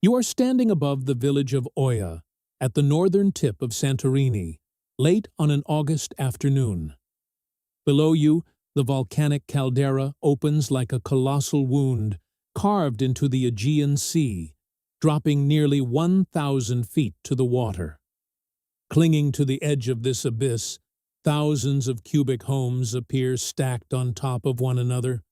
You are standing above the village of Oia, at the northern tip of Santorini, late on an August afternoon. Below you, the volcanic caldera opens like a colossal wound, carved into the Aegean Sea, dropping nearly 1,000 feet to the water. Clinging to the edge of this abyss, thousands of cubic homes appear stacked on top of one another,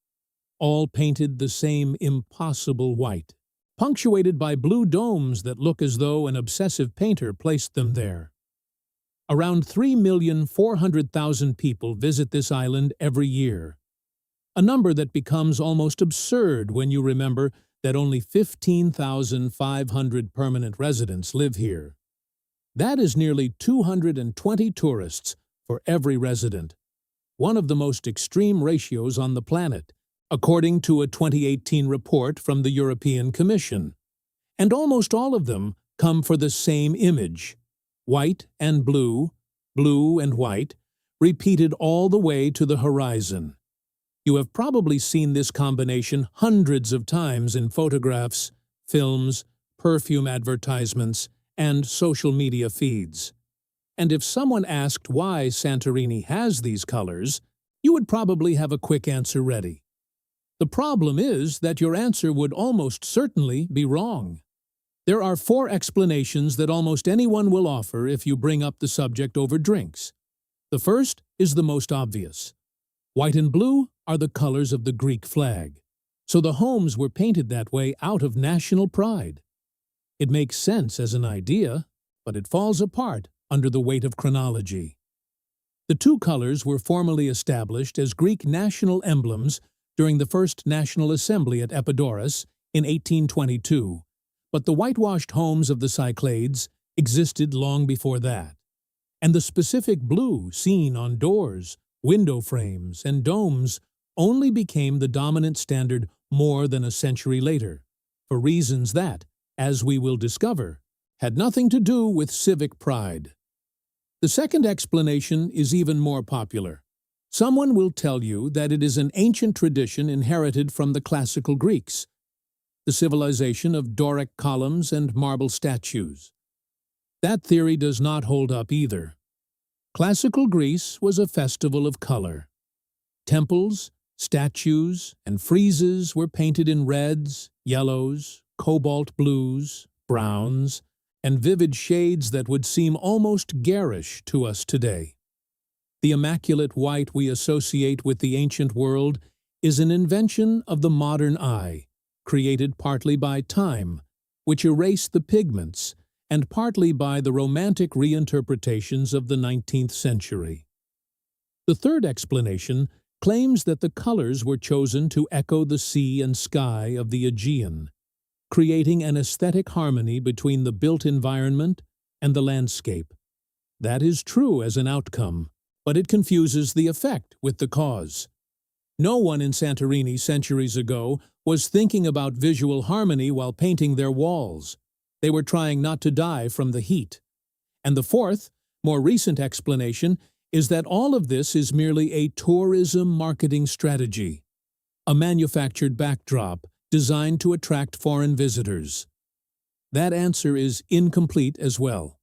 all painted the same impossible white, punctuated by blue domes that look as though an obsessive painter placed them there. Around 3,400,000 people visit this island every year, a number that becomes almost absurd when you remember that only 15,500 permanent residents live here. That is nearly 220 tourists for every resident, one of the most extreme ratios on the planet, according to a 2018 report from the European Commission. And almost all of them come for the same image: white and blue, blue and white, repeated all the way to the horizon. You have probably seen this combination hundreds of times in photographs, films, perfume advertisements, and social media feeds. And if someone asked why Santorini has these colors, you would probably have a quick answer ready. The problem is that your answer would almost certainly be wrong. There are 4 explanations that almost anyone will offer if you bring up the subject over drinks. The first is the most obvious. White and blue are the colors of the Greek flag, so the homes were painted that way out of national pride. It makes sense as an idea, but it falls apart under the weight of chronology. The 2 colors were formally established as Greek national emblems during the First National Assembly at Epidaurus in 1822, but the whitewashed homes of the Cyclades existed long before that, and the specific blue seen on doors, window frames, and domes only became the dominant standard more than a century later, for reasons that, as we will discover, had nothing to do with civic pride. The second explanation is even more popular. Someone will tell you that it is an ancient tradition inherited from the classical Greeks, the civilization of Doric columns and marble statues. That theory does not hold up either. Classical Greece was a festival of color. Temples, statues, and friezes were painted in reds, yellows, cobalt blues, browns, and vivid shades that would seem almost garish to us today. The immaculate white we associate with the ancient world is an invention of the modern eye, created partly by time, which erased the pigments, and partly by the romantic reinterpretations of the 19th century. The third explanation claims that the colors were chosen to echo the sea and sky of the Aegean, creating an aesthetic harmony between the built environment and the landscape. That is true as an outcome, but it confuses the effect with the cause. No one in Santorini centuries ago was thinking about visual harmony while painting their walls. They were trying not to die from the heat. And the fourth, more recent explanation is that all of this is merely a tourism marketing strategy, a manufactured backdrop designed to attract foreign visitors. That answer is incomplete as well.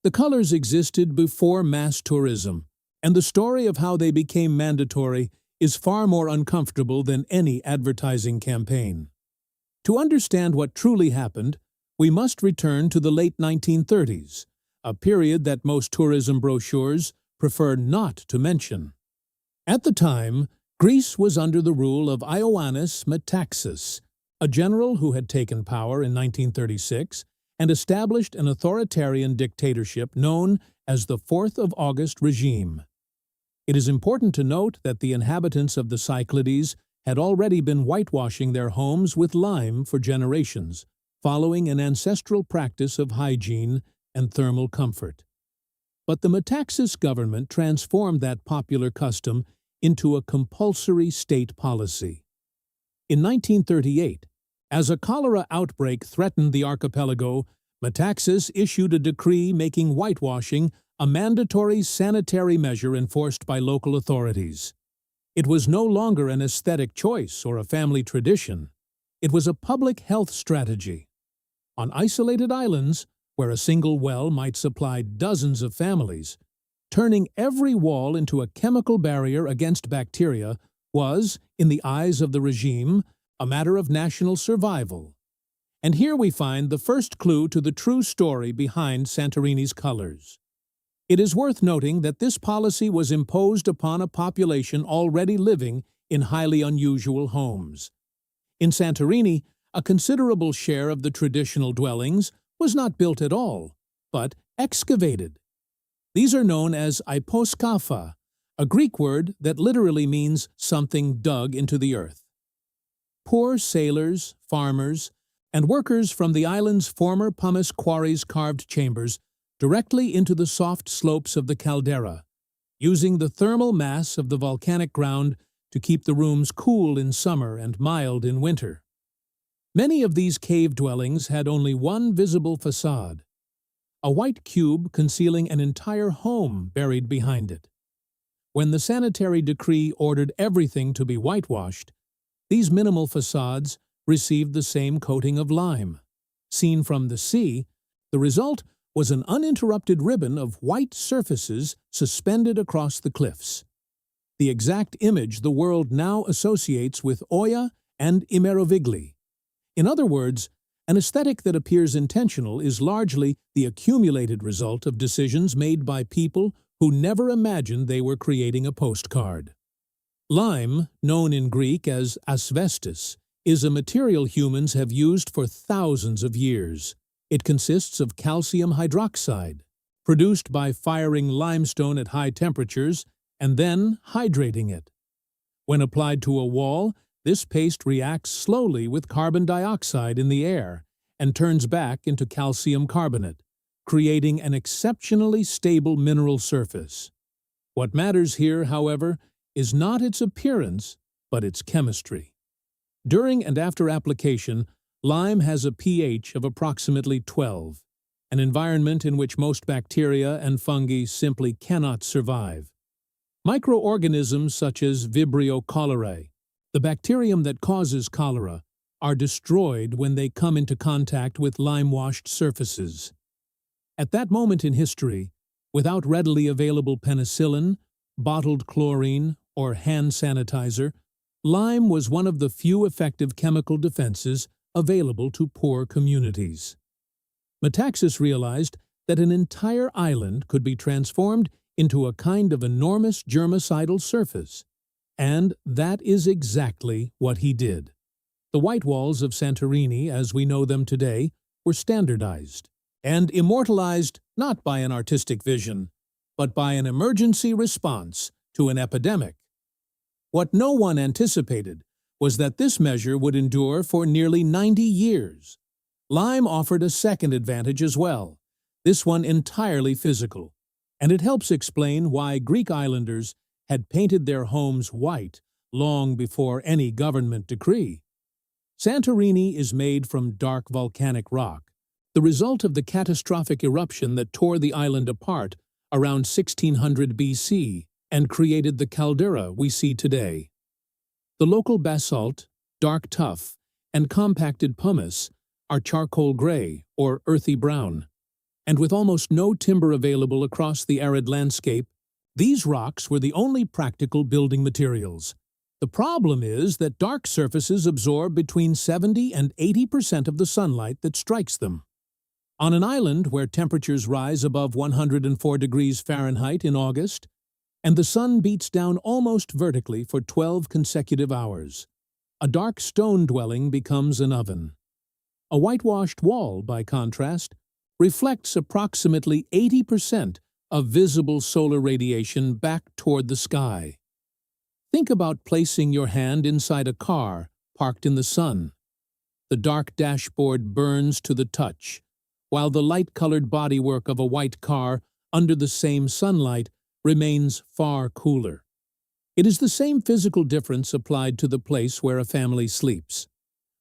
The colors existed before mass tourism, and the story of how they became mandatory is far more uncomfortable than any advertising campaign. To understand what truly happened, we must return to the late 1930s, a period that most tourism brochures prefer not to mention. At the time, Greece was under the rule of Ioannis Metaxas, a general who had taken power in 1936 and established an authoritarian dictatorship known as the 4th of August regime. It is important to note that the inhabitants of the Cyclades had already been whitewashing their homes with lime for generations, following an ancestral practice of hygiene and thermal comfort. But the Metaxas government transformed that popular custom into a compulsory state policy. In 1938, as a cholera outbreak threatened the archipelago, Metaxas issued a decree making whitewashing a mandatory sanitary measure enforced by local authorities. It was no longer an aesthetic choice or a family tradition. It was a public health strategy. On isolated islands, where a single well might supply dozens of families, turning every wall into a chemical barrier against bacteria was, in the eyes of the regime, a matter of national survival. And here we find the first clue to the true story behind Santorini's colors. It is worth noting that this policy was imposed upon a population already living in highly unusual homes. In Santorini, a considerable share of the traditional dwellings was not built at all, but excavated. These are known as hyposkafa, a Greek word that literally means something dug into the earth. Poor sailors, farmers, and workers from the island's former pumice quarries carved chambers directly into the soft slopes of the caldera, using the thermal mass of the volcanic ground to keep the rooms cool in summer and mild in winter. Many of these cave dwellings had only one visible facade, a white cube concealing an entire home buried behind it. When the sanitary decree ordered everything to be whitewashed, these minimal facades received the same coating of lime. Seen from the sea, the result was an uninterrupted ribbon of white surfaces suspended across the cliffs. The exact image the world now associates with Oya and I Merovigli. In other words, an aesthetic that appears intentional is largely the accumulated result of decisions made by people who never imagined they were creating a postcard. Lime, known in Greek as asbestos, is a material humans have used for thousands of years. It consists of calcium hydroxide, produced by firing limestone at high temperatures and then hydrating it. When applied to a wall, this paste reacts slowly with carbon dioxide in the air and turns back into calcium carbonate, creating an exceptionally stable mineral surface. What matters here, however, is not its appearance, but its chemistry. During and after application, lime has a pH of approximately 12, an environment in which most bacteria and fungi simply cannot survive. Microorganisms such as Vibrio cholerae, the bacterium that causes cholera, are destroyed when they come into contact with lime-washed surfaces. At that moment in history, without readily available penicillin, bottled chlorine, or hand sanitizer, lime was one of the few effective chemical defenses available to poor communities. Metaxas realized that an entire island could be transformed into a kind of enormous germicidal surface, and that is exactly what he did. The white walls of Santorini, as we know them today, were standardized and immortalized not by an artistic vision, but by an emergency response to an epidemic. What no one anticipated was that this measure would endure for nearly 90 years. Lime offered a second advantage as well, this one entirely physical, and it helps explain why Greek islanders had painted their homes white long before any government decree. Santorini is made from dark volcanic rock, the result of the catastrophic eruption that tore the island apart around 1600 BC and created the caldera we see today. The local basalt, dark tuff, and compacted pumice are charcoal gray or earthy brown, and with almost no timber available across the arid landscape, these rocks were the only practical building materials. The problem is that dark surfaces absorb between 70 and 80% of the sunlight that strikes them. On an island where temperatures rise above 104 degrees Fahrenheit in August, and the sun beats down almost vertically for 12 consecutive hours, a dark stone dwelling becomes an oven. A whitewashed wall, by contrast, reflects approximately 80% of visible solar radiation back toward the sky. Think about placing your hand inside a car parked in the sun. The dark dashboard burns to the touch, while the light-colored bodywork of a white car under the same sunlight remains far cooler. It is the same physical difference applied to the place where a family sleeps.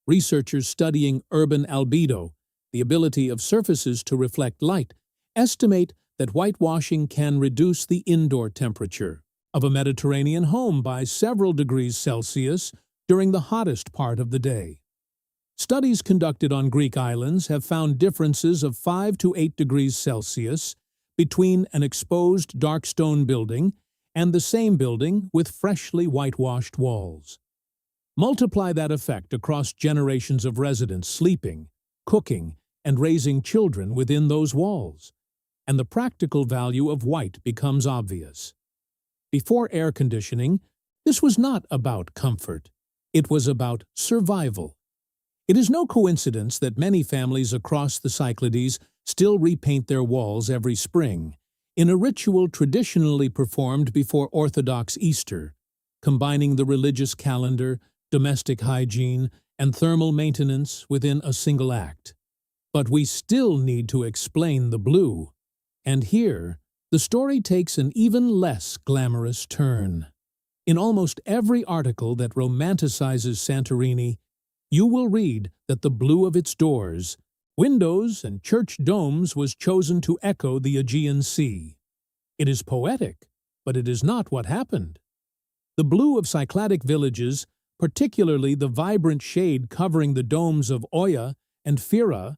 Researchers studying urban albedo, the ability of surfaces to reflect light, estimate that whitewashing can reduce the indoor temperature of a Mediterranean home by several degrees Celsius during the hottest part of the day. Studies conducted on Greek islands have found differences of 5 to 8 degrees Celsius between an exposed dark stone building and the same building with freshly whitewashed walls. Multiply that effect across generations of residents sleeping, cooking, and raising children within those walls, and the practical value of white becomes obvious. Before air conditioning, this was not about comfort. It was about survival. It is no coincidence that many families across the Cyclades still repaint their walls every spring, in a ritual traditionally performed before Orthodox Easter, combining the religious calendar, domestic hygiene, and thermal maintenance within a single act. But we still need to explain the blue. And here, the story takes an even less glamorous turn. In almost every article that romanticizes Santorini, you will read that the blue of its doors, windows, and church domes was chosen to echo the Aegean Sea. It is poetic, but it is not what happened. The blue of Cycladic villages, particularly the vibrant shade covering the domes of Oia and Fira,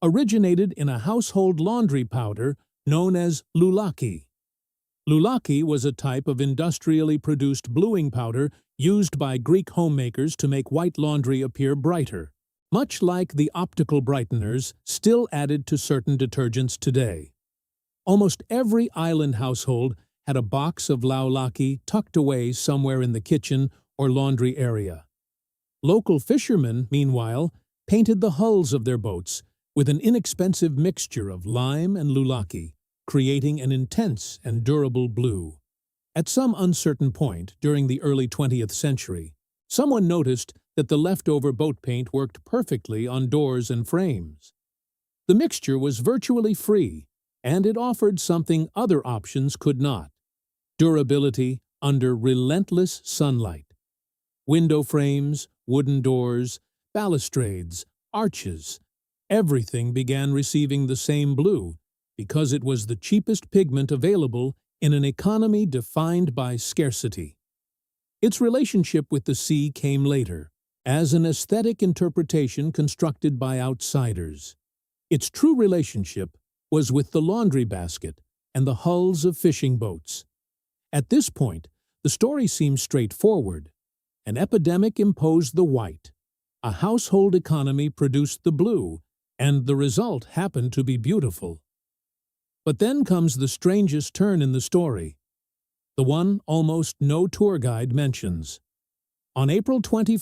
originated in a household laundry powder known as loulaki. Loulaki was a type of industrially produced bluing powder used by Greek homemakers to make white laundry appear brighter, much like the optical brighteners still added to certain detergents today. Almost every island household had a box of loulaki tucked away somewhere in the kitchen or laundry area. Local fishermen, meanwhile, painted the hulls of their boats with an inexpensive mixture of lime and loulaki, creating an intense and durable blue. At some uncertain point during the early 20th century, someone noticed that the leftover boat paint worked perfectly on doors and frames. The mixture was virtually free, and it offered something other options could not: durability under relentless sunlight. Window frames, wooden doors, balustrades, arches, everything began receiving the same blue because it was the cheapest pigment available in an economy defined by scarcity. Its relationship with the sea came later, as an aesthetic interpretation constructed by outsiders. Its true relationship was with the laundry basket and the hulls of fishing boats. At this point, the story seems straightforward. An epidemic imposed the white. A household economy produced the blue, and the result happened to be beautiful. But then comes the strangest turn in the story, the one almost no tour guide mentions. On April 21,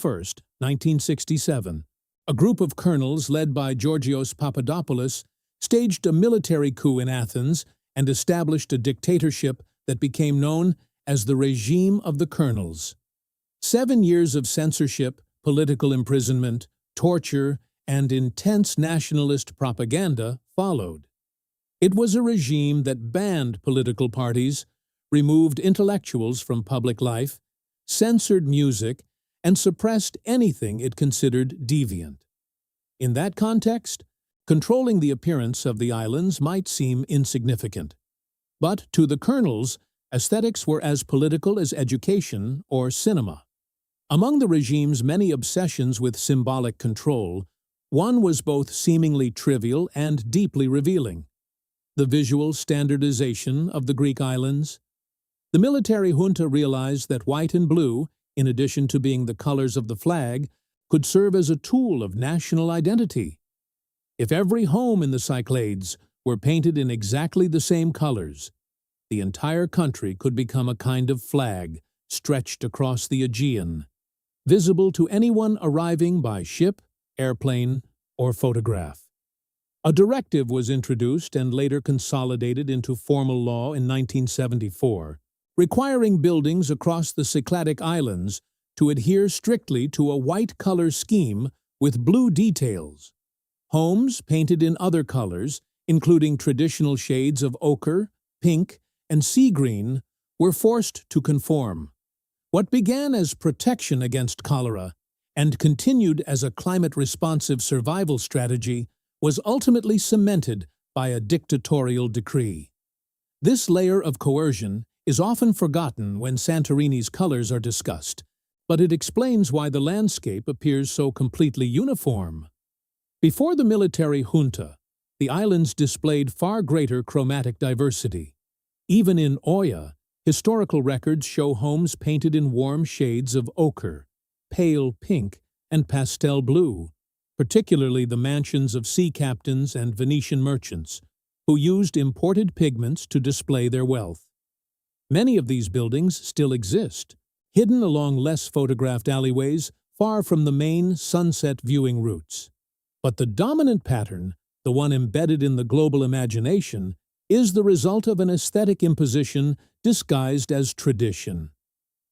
1967, a group of colonels led by Georgios Papadopoulos staged a military coup in Athens and established a dictatorship that became known as the regime of the colonels. 7 years of censorship, political imprisonment, torture, and intense nationalist propaganda followed. It was a regime that banned political parties, removed intellectuals from public life, censored music, and suppressed anything it considered deviant. In that context, controlling the appearance of the islands might seem insignificant. But to the colonels, aesthetics were as political as education or cinema. Among the regime's many obsessions with symbolic control, one was both seemingly trivial and deeply revealing: the visual standardization of the Greek islands. The military junta realized that white and blue, in addition to being the colors of the flag, could serve as a tool of national identity. If every home in the Cyclades were painted in exactly the same colors, the entire country could become a kind of flag stretched across the Aegean, visible to anyone arriving by ship, airplane, or photograph. A directive was introduced and later consolidated into formal law in 1974, requiring buildings across the Cycladic islands to adhere strictly to a white color scheme with blue details. Homes painted in other colors, including traditional shades of ochre, pink, and sea green, were forced to conform. What began as protection against cholera and continued as a climate-responsive survival strategy was ultimately cemented by a dictatorial decree. This layer of coercion is often forgotten when Santorini's colors are discussed, but it explains why the landscape appears so completely uniform. Before the military junta, the islands displayed far greater chromatic diversity. Even in Oya, historical records show homes painted in warm shades of ochre, pale pink, and pastel blue, particularly the mansions of sea captains and Venetian merchants, who used imported pigments to display their wealth. Many of these buildings still exist, hidden along less photographed alleyways far from the main sunset viewing routes. But the dominant pattern, the one embedded in the global imagination, is the result of an aesthetic imposition disguised as tradition.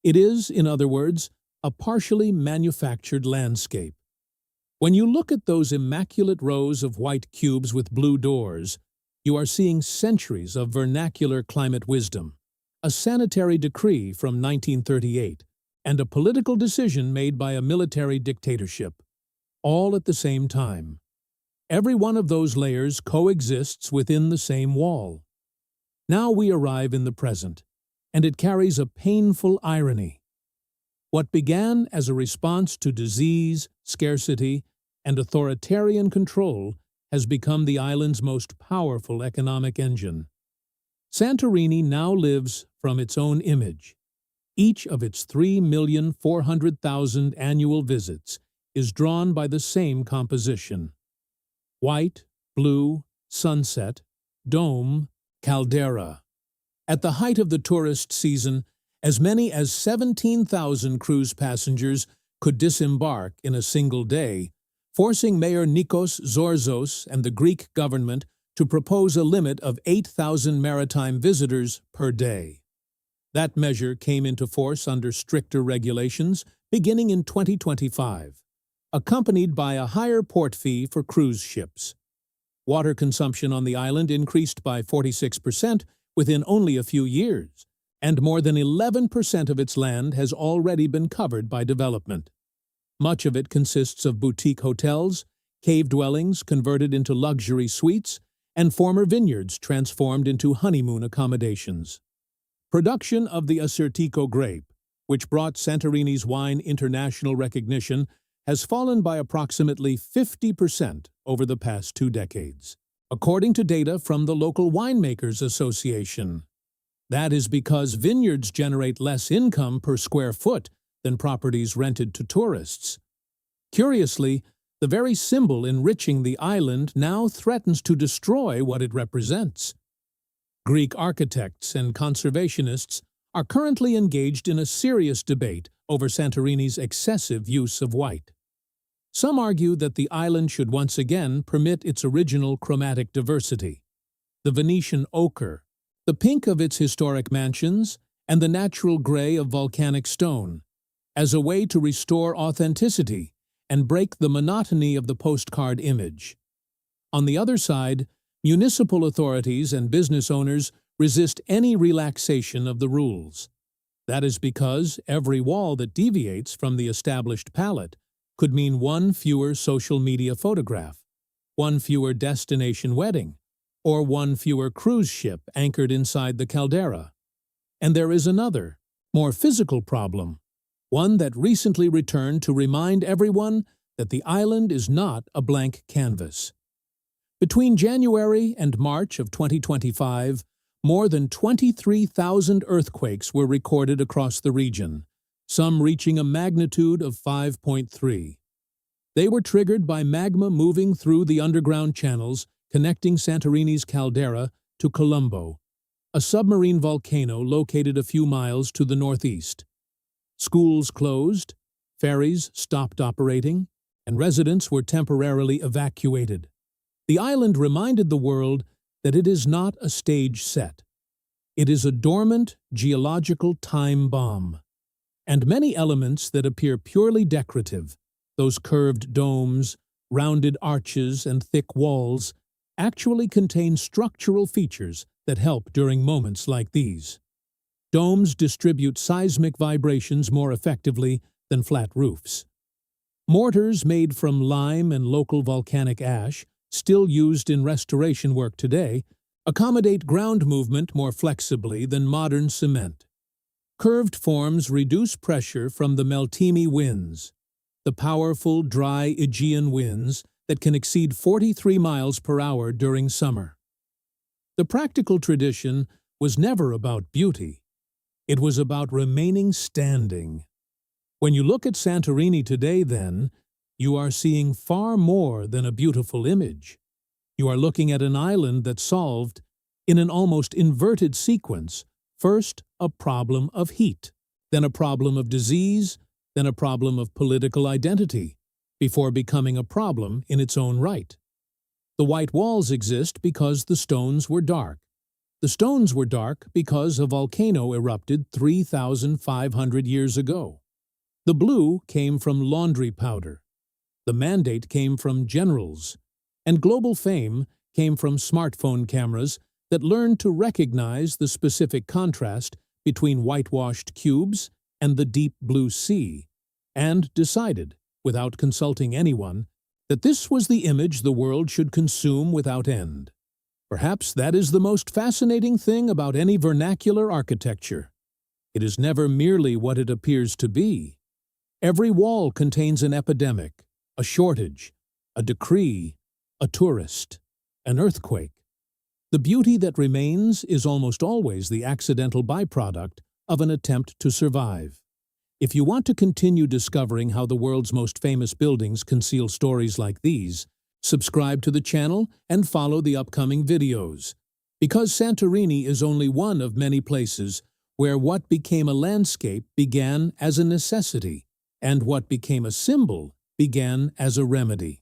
It is, in other words, a partially manufactured landscape. When you look at those immaculate rows of white cubes with blue doors, you are seeing centuries of vernacular climate wisdom, a sanitary decree from 1938, and a political decision made by a military dictatorship, all at the same time. Every one of those layers coexists within the same wall. Now we arrive in the present, and it carries a painful irony. What began as a response to disease, scarcity, and authoritarian control has become the island's most powerful economic engine. Santorini now lives from its own image. Each of its 3,400,000 annual visits is drawn by the same composition: white, blue, sunset, dome, caldera. At the height of the tourist season, as many as 17,000 cruise passengers could disembark in a single day, forcing Mayor Nikos Zorzos and the Greek government to propose a limit of 8,000 maritime visitors per day. That measure came into force under stricter regulations beginning in 2025, accompanied by a higher port fee for cruise ships. Water consumption on the island increased by 46% within only a few years, and more than 11% of its land has already been covered by development. Much of it consists of boutique hotels, cave dwellings converted into luxury suites, and former vineyards transformed into honeymoon accommodations. Production of the Assyrtiko grape, which brought Santorini's wine international recognition, has fallen by approximately 50% over the past 2 decades, according to data from the local Winemakers Association. That is because vineyards generate less income per square foot than properties rented to tourists. Curiously, the very symbol enriching the island now threatens to destroy what it represents. Greek architects and conservationists are currently engaged in a serious debate over Santorini's excessive use of white. Some argue that the island should once again permit its original chromatic diversity: the Venetian ochre, the pink of its historic mansions, and the natural gray of volcanic stone, as a way to restore authenticity and break the monotony of the postcard image. On the other side, municipal authorities and business owners resist any relaxation of the rules. That is because every wall that deviates from the established palette could mean one fewer social media photograph, one fewer destination wedding, or one fewer cruise ship anchored inside the caldera. And there is another, more physical problem, one that recently returned to remind everyone that the island is not a blank canvas. Between January and March of 2025, more than 23,000 earthquakes were recorded across the region, some reaching a magnitude of 5.3. They were triggered by magma moving through the underground channels connecting Santorini's caldera to Colombo, a submarine volcano located a few miles to the northeast. Schools closed, ferries stopped operating, and residents were temporarily evacuated. The island reminded the world that it is not a stage set. It is a dormant geological time bomb. And many elements that appear purely decorative, those curved domes, rounded arches, and thick walls, actually contain structural features that help during moments like these. Domes distribute seismic vibrations more effectively than flat roofs. Mortars made from lime and local volcanic ash, still used in restoration work today, accommodate ground movement more flexibly than modern cement. Curved forms reduce pressure from the Meltemi winds, the powerful, dry Aegean winds that can exceed 43 miles per hour during summer. The practical tradition was never about beauty. It was about remaining standing. When you look at Santorini today, then, you are seeing far more than a beautiful image. You are looking at an island that solved, in an almost inverted sequence, first a problem of heat, then a problem of disease, then a problem of political identity, before becoming a problem in its own right. The white walls exist because the stones were dark. The stones were dark because a volcano erupted 3,500 years ago. The blue came from laundry powder. The mandate came from generals. And global fame came from smartphone cameras that learned to recognize the specific contrast between whitewashed cubes and the deep blue sea, and decided, without consulting anyone, that this was the image the world should consume without end. Perhaps that is the most fascinating thing about any vernacular architecture. It is never merely what it appears to be. Every wall contains an epidemic, a shortage, a decree, a tourist, an earthquake. The beauty that remains is almost always the accidental byproduct of an attempt to survive. If you want to continue discovering how the world's most famous buildings conceal stories like these, subscribe to the channel and follow the upcoming videos. Because Santorini is only one of many places where what became a landscape began as a necessity, and what became a symbol began as a remedy.